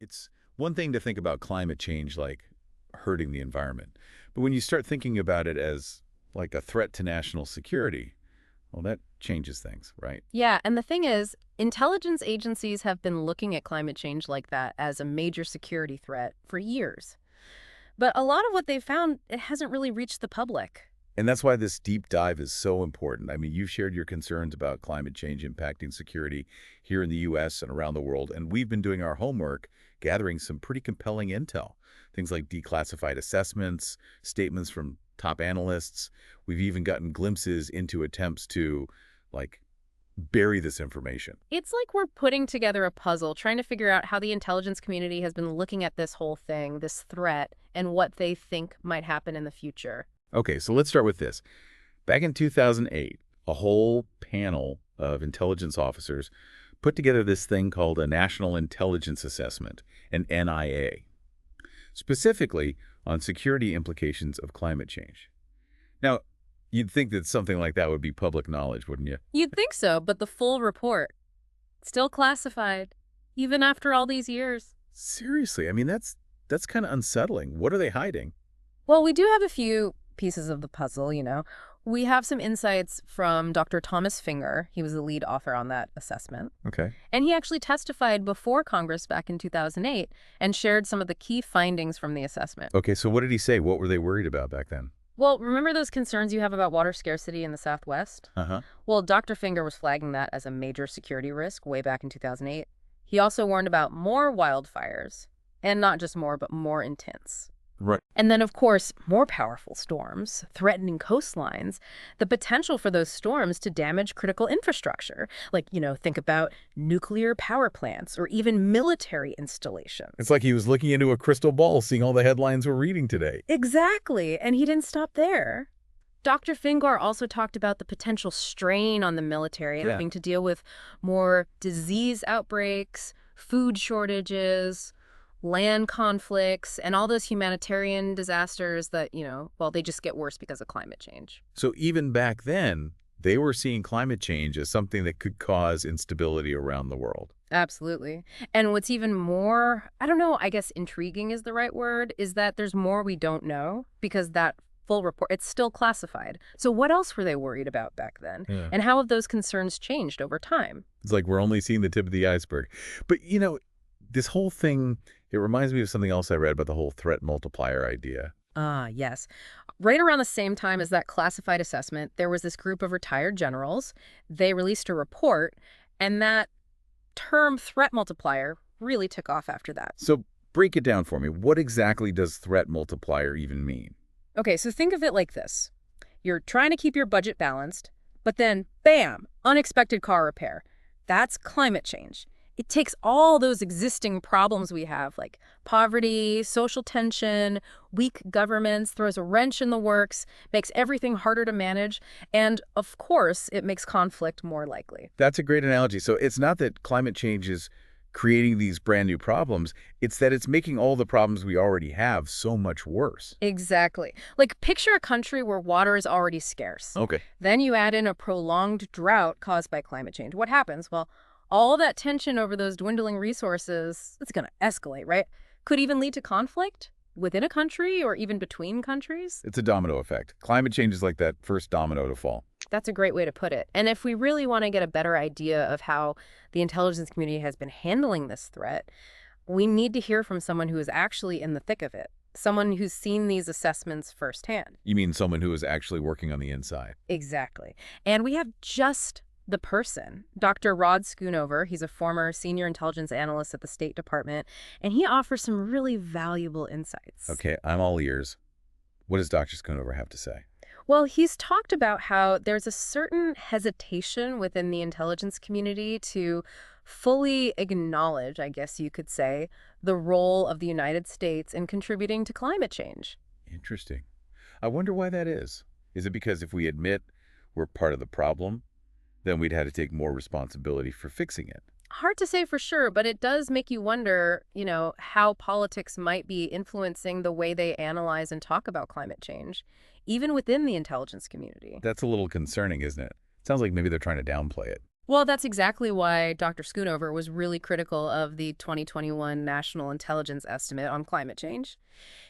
It's one thing to think about climate change like hurting the environment. But when you start thinking about it as like a threat to national security, well, that changes things, right? Yeah, and the thing is, intelligence agencies have been looking at climate change like that as a major security threat for years. But a lot of what they've found, it hasn't really reached the public. And that's why this deep dive is so important. I mean, you've shared your concerns about climate change impacting security here in the U.S. and around the world, and we've been doing our homework, gathering some pretty compelling intel. Things like declassified assessments, statements from top analysts. We've even gotten glimpses into attempts to, like, bury this information. It's like we're putting together a puzzle, trying to figure out how the intelligence community has been looking at this whole thing, this threat, and what they think might happen in the future. Okay, so let's start with this. Back in 2008, a whole panel of intelligence officers put together this thing called a National Intelligence Assessment, an NIA, specifically on security implications of climate change. Now, you'd think that something like that would be public knowledge, wouldn't you? You'd think so, but the full report, still classified, even after all these years. Seriously, I mean, that's kind of unsettling. What are they hiding? Well, we do have a few pieces of the puzzle. We have some insights from Dr. Thomas Fingar. He was the lead author on that assessment. Okay. And he actually testified before Congress back in 2008 and shared some of the key findings from the assessment. Okay, so what did he say? What were they worried about back then? Well, remember those concerns you have about water scarcity in the Southwest? Uh-huh. Well, Dr. Fingar was flagging that as a major security risk way back in 2008. He also warned about more wildfires, and not just more, but more intense. Right. And then, of course, more powerful storms, threatening coastlines, the potential for those storms to damage critical infrastructure. Like, think about nuclear power plants or even military installations. It's like he was looking into a crystal ball, seeing all the headlines we're reading today. Exactly. And he didn't stop there. Dr. Fingar also talked about the potential strain on the military having to deal with more disease outbreaks, food shortages, land conflicts, and all those humanitarian disasters that, they just get worse because of climate change. So even back then, they were seeing climate change as something that could cause instability around the world. Absolutely. And what's even more, I don't know, I guess intriguing is the right word, is that there's more we don't know because that full report, it's still classified. So what else were they worried about back then? Yeah. And how have those concerns changed over time? It's like we're only seeing the tip of the iceberg. But, this whole thing, it reminds me of something else I read about the whole threat multiplier idea. Ah, yes. Right around the same time as that classified assessment, there was this group of retired generals. They released a report, and that term threat multiplier really took off after that. So break it down for me. What exactly does threat multiplier even mean? Okay, so think of it like this. You're trying to keep your budget balanced, but then, bam, unexpected car repair. That's climate change. It takes all those existing problems we have, like poverty, social tension, weak governments, throws a wrench in the works, makes everything harder to manage, and, of course, it makes conflict more likely. That's a great analogy. So it's not that climate change is creating these brand new problems, it's that it's making all the problems we already have so much worse. Exactly. Like, picture a country where water is already scarce. Okay. Then you add in a prolonged drought caused by climate change. What happens? Well, all that tension over those dwindling resources, it's going to escalate, right? Could even lead to conflict within a country or even between countries. It's a domino effect. Climate change is like that first domino to fall. That's a great way to put it. And if we really want to get a better idea of how the intelligence community has been handling this threat, we need to hear from someone who is actually in the thick of it, someone who's seen these assessments firsthand. You mean someone who is actually working on the inside? Exactly. And we have just the person, Dr. Schoonover. He's a former senior intelligence analyst at the State Department, and he offers some really valuable insights. Okay, I'm all ears. What does Dr. Schoonover have to say? Well, he's talked about how there's a certain hesitation within the intelligence community to fully acknowledge, I guess you could say, the role of the United States in contributing to climate change. Interesting. I wonder why that is. Is it because if we admit we're part of the problem, then we'd have to take more responsibility for fixing it? Hard to say for sure, but it does make you wonder, how politics might be influencing the way they analyze and talk about climate change, even within the intelligence community. That's a little concerning, isn't it? Sounds like maybe they're trying to downplay it. Well, that's exactly why Dr. Schoonover was really critical of the 2021 National Intelligence Estimate on climate change.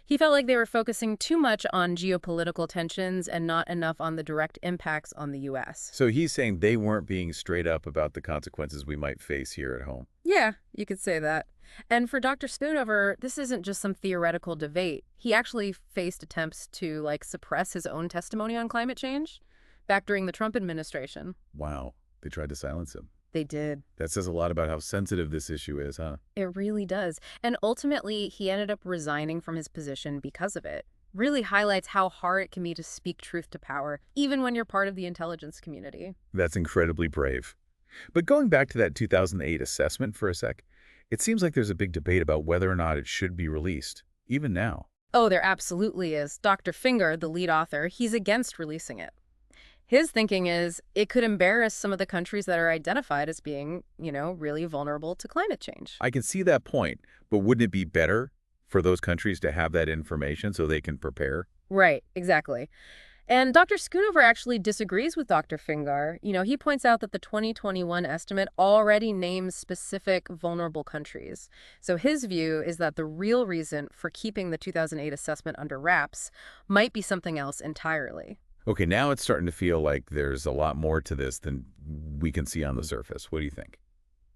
He felt like they were focusing too much on geopolitical tensions and not enough on the direct impacts on the U.S. So he's saying they weren't being straight up about the consequences we might face here at home. Yeah, you could say that. And for Dr. Schoonover, this isn't just some theoretical debate. He actually faced attempts to, suppress his own testimony on climate change back during the Trump administration. Wow, they tried to silence him. They did. That says a lot about how sensitive this issue is, huh? It really does. And ultimately, he ended up resigning from his position because of it. Really highlights how hard it can be to speak truth to power, even when you're part of the intelligence community. That's incredibly brave. But going back to that 2008 assessment for a sec, it seems like there's a big debate about whether or not it should be released, even now. Oh, there absolutely is. Dr. Fingar, the lead author, he's against releasing it. His thinking is it could embarrass some of the countries that are identified as being, really vulnerable to climate change. I can see that point, but wouldn't it be better for those countries to have that information so they can prepare? Right, exactly. And Dr. Schoonover actually disagrees with Dr. Fingar. He points out that the 2021 estimate already names specific vulnerable countries. So his view is that the real reason for keeping the 2008 assessment under wraps might be something else entirely. Okay, now it's starting to feel like there's a lot more to this than we can see on the surface. What do you think?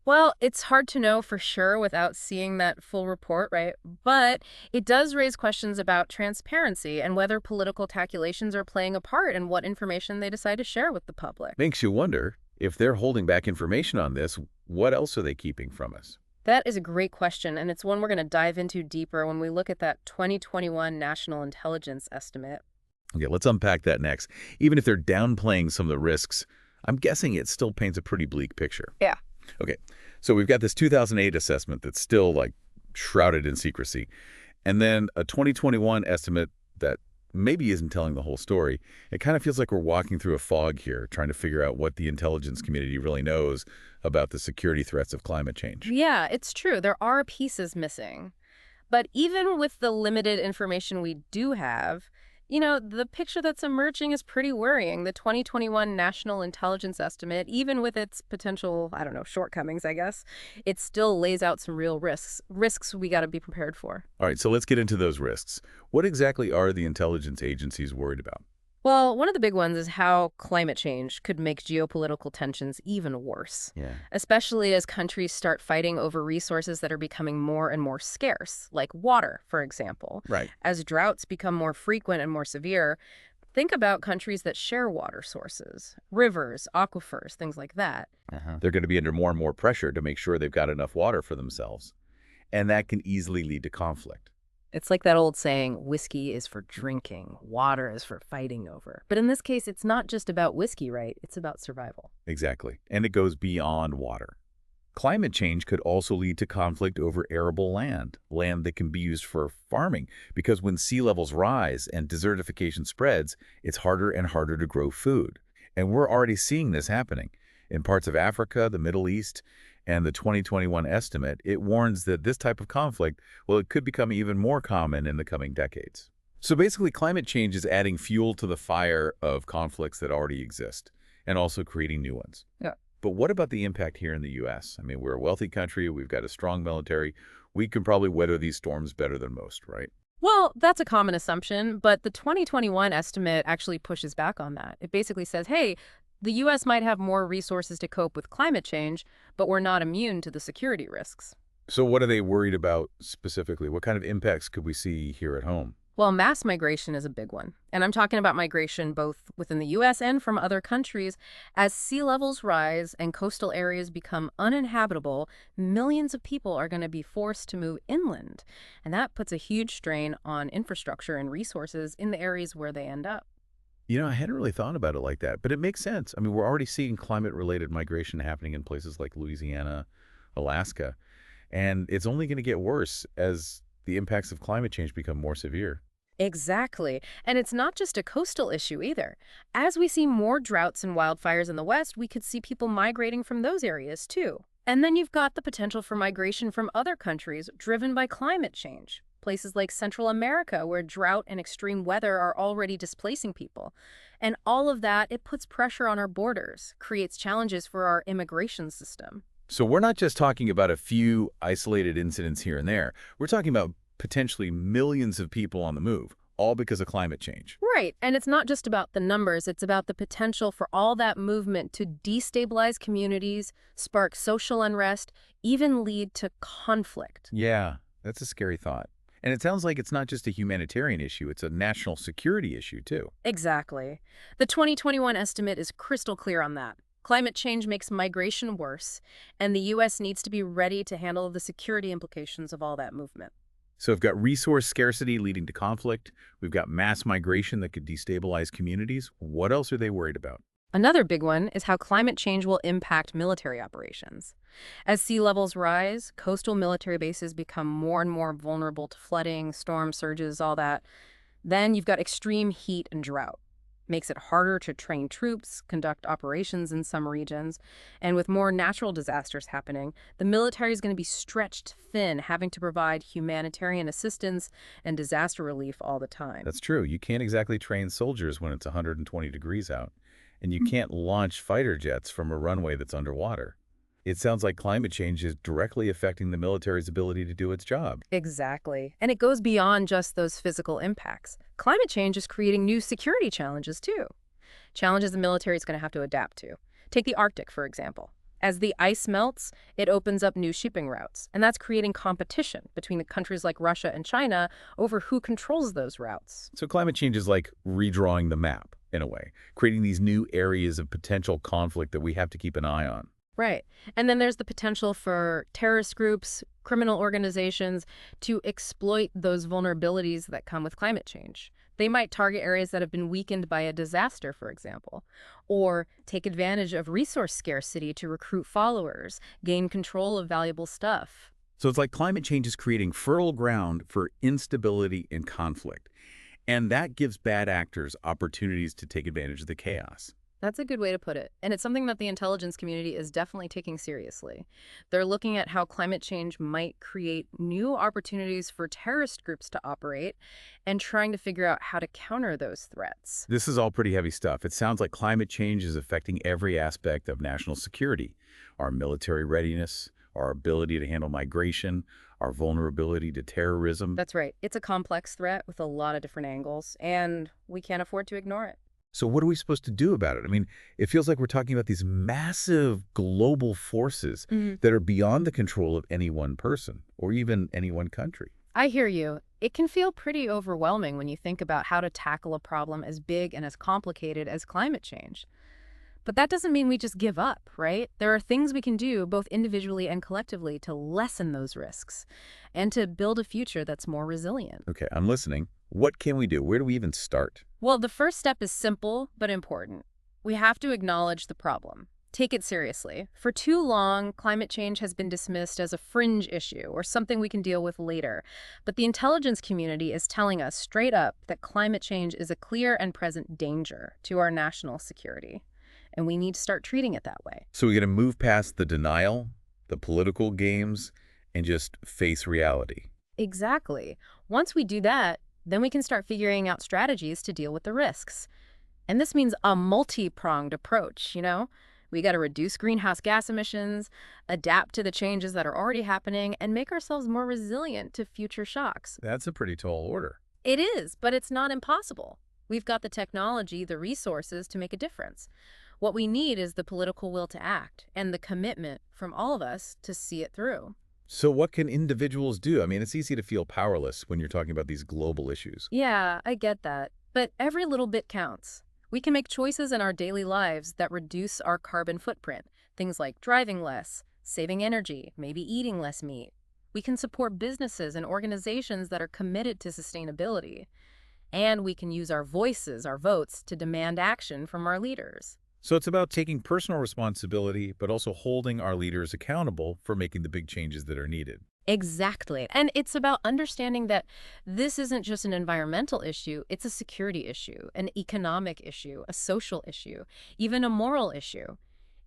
Well, it's hard to know for sure without seeing that full report, right? But it does raise questions about transparency and whether political calculations are playing a part in what information they decide to share with the public. Makes you wonder, if they're holding back information on this, what else are they keeping from us? That is a great question, and it's one we're going to dive into deeper when we look at that 2021 National Intelligence Estimate. Okay, let's unpack that next. Even if they're downplaying some of the risks, I'm guessing it still paints a pretty bleak picture. Yeah. Okay, so we've got this 2008 assessment that's still shrouded in secrecy, and then a 2021 estimate that maybe isn't telling the whole story. It kind of feels like we're walking through a fog here, trying to figure out what the intelligence community really knows about the security threats of climate change. Yeah, it's true. There are pieces missing. But even with the limited information we do have, the picture that's emerging is pretty worrying. The 2021 National Intelligence Estimate, even with its potential, shortcomings, I guess, it still lays out some real risks we got to be prepared for. All right, so let's get into those risks. What exactly are the intelligence agencies worried about? Well, one of the big ones is how climate change could make geopolitical tensions even worse, Yeah. especially as countries start fighting over resources that are becoming more and more scarce, like water, for example. Right. As droughts become more frequent and more severe, think about countries that share water sources, rivers, aquifers, things like that. They're going to be under more and more pressure to make sure they've got enough water for themselves. And that can easily lead to conflict. It's like that old saying, whiskey is for drinking, water is for fighting over. But in this case, it's not just about whiskey, right? It's about survival. Exactly. And it goes beyond water. Climate change could also lead to conflict over arable land that can be used for farming, because when sea levels rise and desertification spreads, it's harder and harder to grow food. And we're already seeing this happening. In parts of Africa, the Middle East, and the 2021 estimate, it warns that this type of conflict, it could become even more common in the coming decades. So basically, climate change is adding fuel to the fire of conflicts that already exist, and also creating new ones. Yeah. But what about the impact here in the U.S.? I mean, we're a wealthy country, we've got a strong military, we can probably weather these storms better than most, right? Well, that's a common assumption, but the 2021 estimate actually pushes back on that. It basically says, hey, the U.S. might have more resources to cope with climate change, but we're not immune to the security risks. So what are they worried about specifically? What kind of impacts could we see here at home? Well, mass migration is a big one. And I'm talking about migration both within the U.S. and from other countries. As sea levels rise and coastal areas become uninhabitable, millions of people are going to be forced to move inland. And that puts a huge strain on infrastructure and resources in the areas where they end up. I hadn't really thought about it like that, but it makes sense. I mean, we're already seeing climate-related migration happening in places like Louisiana, Alaska, and it's only going to get worse as the impacts of climate change become more severe. Exactly. And it's not just a coastal issue either. As we see more droughts and wildfires in the West, we could see people migrating from those areas too. And then you've got the potential for migration from other countries driven by climate change. places like Central America, where drought and extreme weather are already displacing people. And all of that, it puts pressure on our borders, creates challenges for our immigration system. So we're not just talking about a few isolated incidents here and there. We're talking about potentially millions of people on the move, all because of climate change. Right, and it's not just about the numbers, it's about the potential for all that movement to destabilize communities, spark social unrest, even lead to conflict. Yeah, that's a scary thought. And it sounds like it's not just a humanitarian issue, it's a national security issue, too. Exactly. The 2021 estimate is crystal clear on that. Climate change makes migration worse, and the U.S. needs to be ready to handle the security implications of all that movement. So we've got resource scarcity leading to conflict. We've got mass migration that could destabilize communities. What else are they worried about? Another big one is how climate change will impact military operations. As sea levels rise, coastal military bases become more and more vulnerable to flooding, storm surges, all that. Then you've got extreme heat and drought. Makes it harder to train troops, conduct operations in some regions, and with more natural disasters happening, the military is going to be stretched thin, having to provide humanitarian assistance and disaster relief all the time. That's true. You can't exactly train soldiers when it's 120 degrees out. And you can't launch fighter jets from a runway that's underwater. It sounds like climate change is directly affecting the military's ability to do its job. Exactly. And it goes beyond just those physical impacts. Climate change is creating new security challenges, too. Challenges the military is going to have to adapt to. Take the Arctic, for example. As the ice melts, it opens up new shipping routes, and that's creating competition between the countries like Russia and China over who controls those routes. So climate change is like redrawing the map, in a way, creating these new areas of potential conflict that we have to keep an eye on. Right. And then there's the potential for terrorist groups, criminal organizations to exploit those vulnerabilities that come with climate change. They might target areas that have been weakened by a disaster, for example, or take advantage of resource scarcity to recruit followers, gain control of valuable stuff. So it's like climate change is creating fertile ground for instability and conflict. And that gives bad actors opportunities to take advantage of the chaos. That's a good way to put it. And it's something that the intelligence community is definitely taking seriously. They're looking at how climate change might create new opportunities for terrorist groups to operate and trying to figure out how to counter those threats. This is all pretty heavy stuff. It sounds like climate change is affecting every aspect of national security, our military readiness, our ability to handle migration, our vulnerability to terrorism. That's right. It's a complex threat with a lot of different angles, and we can't afford to ignore it. So what are we supposed to do about it? I mean, it feels like we're talking about these massive global forces that are beyond the control of any one person or even any one country. I hear you. It can feel pretty overwhelming when you think about how to tackle a problem as big and as complicated as climate change. But that doesn't mean we just give up, right? There are things we can do both individually and collectively to lessen those risks and to build a future that's more resilient. Okay, I'm listening. What can we do? Where do we even start? Well, the first step is simple but important. We have to acknowledge the problem. Take it seriously. For too long, climate change has been dismissed as a fringe issue or something we can deal with later. But the intelligence community is telling us straight up that climate change is a clear and present danger to our national security. And we need to start treating it that way. So we're going to move past the denial, the political games, and just face reality. Exactly. Once we do that, then we can start figuring out strategies to deal with the risks. And this means a multi-pronged approach, We got to reduce greenhouse gas emissions, adapt to the changes that are already happening, and make ourselves more resilient to future shocks. That's a pretty tall order. It is, but it's not impossible. We've got the technology, the resources to make a difference. What we need is the political will to act and the commitment from all of us to see it through. So what can individuals do? I mean, it's easy to feel powerless when you're talking about these global issues. Yeah, I get that. But every little bit counts. We can make choices in our daily lives that reduce our carbon footprint. Things like driving less, saving energy, maybe eating less meat. We can support businesses and organizations that are committed to sustainability. And we can use our voices, our votes, to demand action from our leaders. So it's about taking personal responsibility, but also holding our leaders accountable for making the big changes that are needed. Exactly. And it's about understanding that this isn't just an environmental issue, it's a security issue, an economic issue, a social issue, even a moral issue.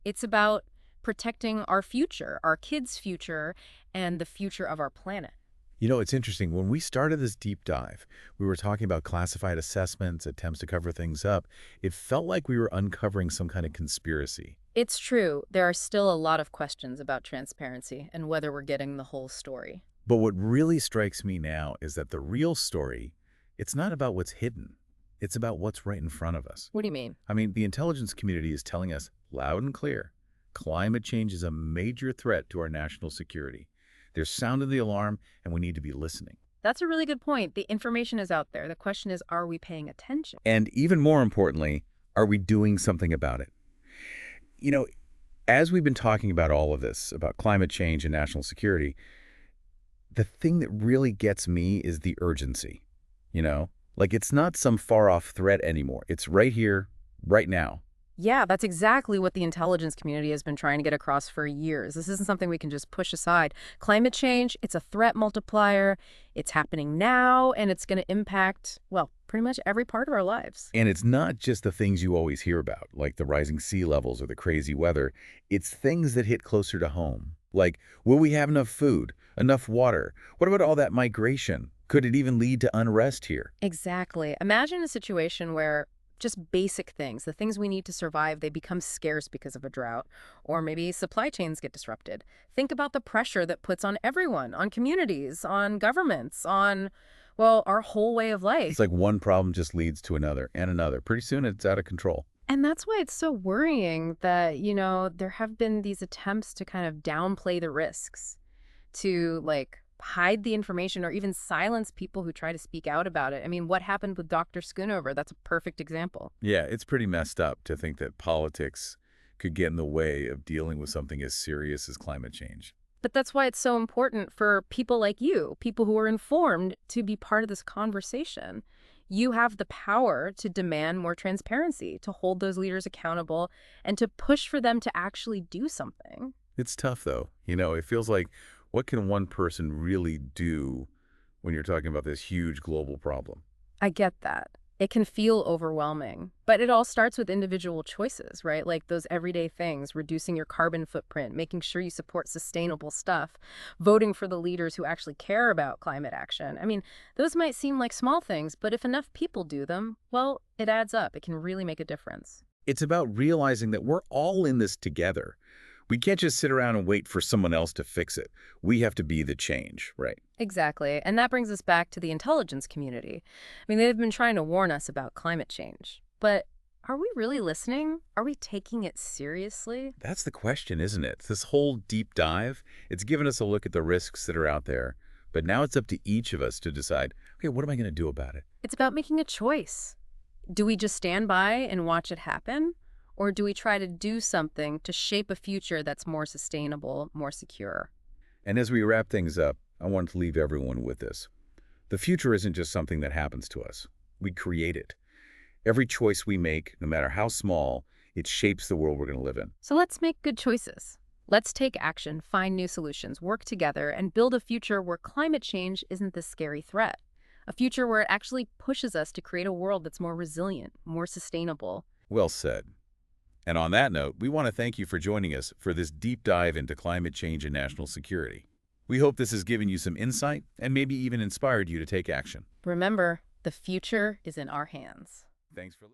It's about protecting our future, our kids' future, and the future of our planet. You know, it's interesting. When we started this deep dive, we were talking about classified assessments, attempts to cover things up. It felt like we were uncovering some kind of conspiracy. It's true, there are still a lot of questions about transparency and whether we're getting the whole story. But what really strikes me now is that the real story, it's not about what's hidden. It's about what's right in front of us. What do you mean? I mean, the intelligence community is telling us loud and clear, climate change is a major threat to our national security. They're sounding the alarm, and we need to be listening. That's a really good point. The information is out there. The question is, are we paying attention? And even more importantly, are we doing something about it? You know, as we've been talking about all of this, about climate change and national security, the thing that really gets me is the urgency, you know? Like, it's not some far-off threat anymore. It's right here, right now. Yeah, that's exactly what the intelligence community has been trying to get across for years. This isn't something we can just push aside. Climate change, it's a threat multiplier. It's happening now, and it's going to impact, well, pretty much every part of our lives. And it's not just the things you always hear about, like the rising sea levels or the crazy weather. It's things that hit closer to home. Like, will we have enough food, enough water? What about all that migration? Could it even lead to unrest here? Exactly. Imagine a situation where just basic things, the things we need to survive, they become scarce because of a drought, or maybe supply chains get disrupted. Think about the pressure that puts on everyone, on communities, on governments, on, well, our whole way of It's life. like one problem just leads to another and another. Pretty soon it's out of control. And that's why it's so worrying that, there have been these attempts to kind of downplay the risks, to like hide the information or even silence people who try to speak out about it. I mean, what happened with Dr. Schoonover? That's a perfect example. Yeah, it's pretty messed up to think that politics could get in the way of dealing with something as serious as climate change. But that's why it's so important for people like you, people who are informed, to be part of this conversation. You have the power to demand more transparency, to hold those leaders accountable, and to push for them to actually do something. It's tough, though. You know, it feels like what can one person really do when you're talking about this huge global problem? I get that. It can feel overwhelming, but it all starts with individual choices, right? Like those everyday things, reducing your carbon footprint, making sure you support sustainable stuff, voting for the leaders who actually care about climate action. I mean, those might seem like small things, but if enough people do them, well, it adds up. It can really make a difference. It's about realizing that we're all in this together. We can't just sit around and wait for someone else to fix it. We have to be the change, right? Exactly. And that brings us back to the intelligence community. I mean, they've been trying to warn us about climate change. But are we really listening? Are we taking it seriously? That's the question, isn't it? This whole deep dive, it's given us a look at the risks that are out there. But now it's up to each of us to decide, okay, what am I going to do about it? It's about making a choice. Do we just stand by and watch it happen? Or do we try to do something to shape a future that's more sustainable, more secure? And as we wrap things up, I want to leave everyone with this. The future isn't just something that happens to us. We create it. Every choice we make, no matter how small, it shapes the world we're going to live in. So let's make good choices. Let's take action, find new solutions, work together, and build a future where climate change isn't this scary threat. A future where it actually pushes us to create a world that's more resilient, more sustainable. Well said. And on that note, we want to thank you for joining us for this deep dive into climate change and national security. We hope this has given you some insight and maybe even inspired you to take action. Remember, the future is in our hands. Thanks for listening.